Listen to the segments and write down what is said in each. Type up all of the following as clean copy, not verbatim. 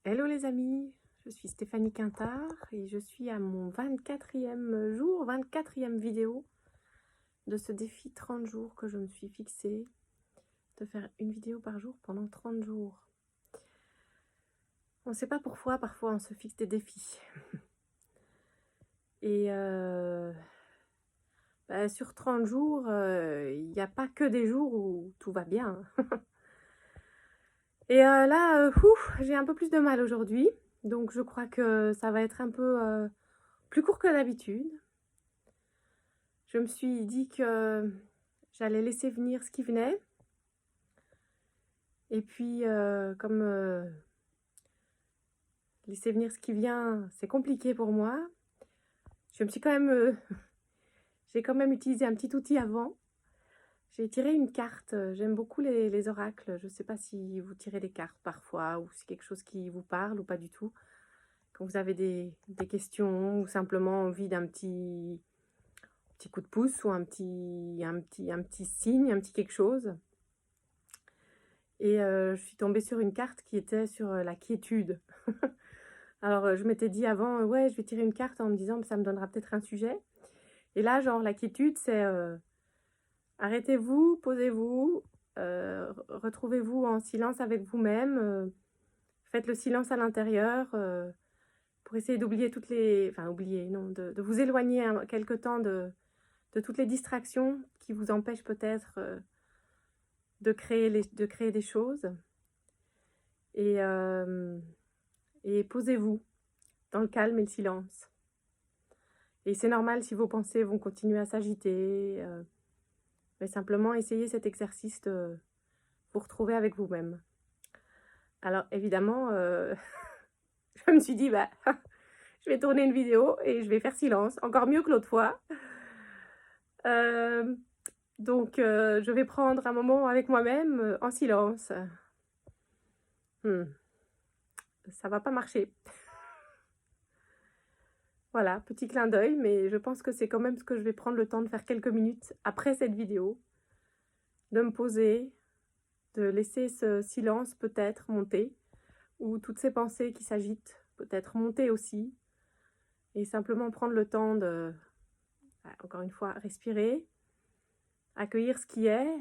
Hello les amis, je suis Stéphanie Quintard et je suis à mon 24e jour, 24e vidéo de ce défi 30 jours que je me suis fixé de faire une vidéo par jour pendant 30 jours. On ne sait pas pourquoi, parfois on se fixe des défis. Et sur 30 jours, il n'y a pas que des jours où tout va bien. Et là, j'ai un peu plus de mal aujourd'hui. Donc je crois que ça va être un peu plus court que d'habitude. Je me suis dit que j'allais laisser venir ce qui venait. Et puis, comme laisser venir ce qui vient, c'est compliqué pour moi, je me suis quand même... j'ai quand même utilisé un petit outil avant. J'ai tiré une carte. J'aime beaucoup les oracles. Je ne sais pas si vous tirez des cartes parfois ou si c'est quelque chose qui vous parle ou pas du tout. Quand vous avez des questions ou simplement envie d'un petit coup de pouce ou un petit signe, un petit quelque chose. Et je suis tombée sur une carte qui était sur la quiétude. Alors, je m'étais dit avant, ouais, je vais tirer une carte en me disant que ça me donnera peut-être un sujet. Et là, genre, la quiétude, c'est arrêtez-vous, posez-vous, retrouvez-vous en silence avec vous-même, faites le silence à l'intérieur pour essayer d'oublier toutes les... Enfin, oublier, non, de vous éloigner quelque temps de toutes les distractions qui vous empêchent peut-être de créer des choses. Et posez-vous dans le calme et le silence. Et c'est normal si vos pensées vont continuer à s'agiter, mais simplement essayez cet exercice de vous retrouver avec vous-même. Alors évidemment, je me suis dit, je vais tourner une vidéo et je vais faire silence, encore mieux que l'autre fois. Donc je vais prendre un moment avec moi-même en silence. Ça va pas marcher. Voilà, petit clin d'œil, mais je pense que c'est quand même ce que je vais prendre le temps de faire quelques minutes après cette vidéo. De me poser, de laisser ce silence peut-être monter, ou toutes ces pensées qui s'agitent peut-être monter aussi, et simplement prendre le temps de, encore une fois, respirer, accueillir ce qui est,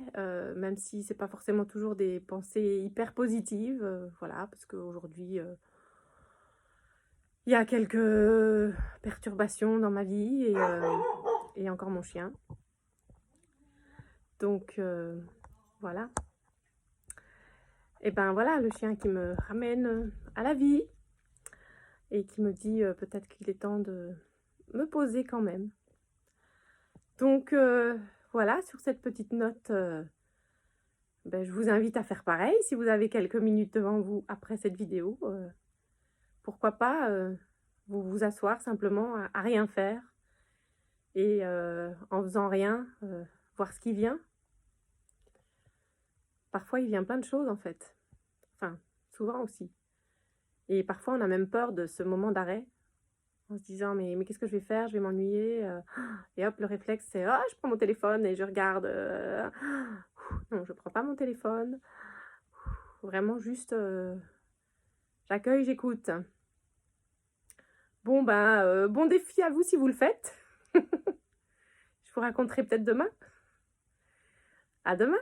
même si c'est pas forcément toujours des pensées hyper positives, voilà, parce qu'aujourd'hui... il y a quelques perturbations dans ma vie et encore mon chien. Donc, voilà. Et ben voilà, le chien qui me ramène à la vie et qui me dit peut-être qu'il est temps de me poser quand même. Donc, voilà, sur cette petite note, je vous invite à faire pareil. Si vous avez quelques minutes devant vous après cette vidéo, pourquoi pas vous asseoir simplement à rien faire et en faisant rien, voir ce qui vient. Parfois, il vient plein de choses en fait. Enfin, souvent aussi. Et parfois, on a même peur de ce moment d'arrêt en se disant mais qu'est-ce que je vais faire? Je vais m'ennuyer. Et hop, le réflexe, c'est je prends mon téléphone et je regarde. Non, je prends pas mon téléphone. Vraiment juste, j'accueille, j'écoute. Bon, bon défi à vous si vous le faites. Je vous raconterai peut-être demain. À demain!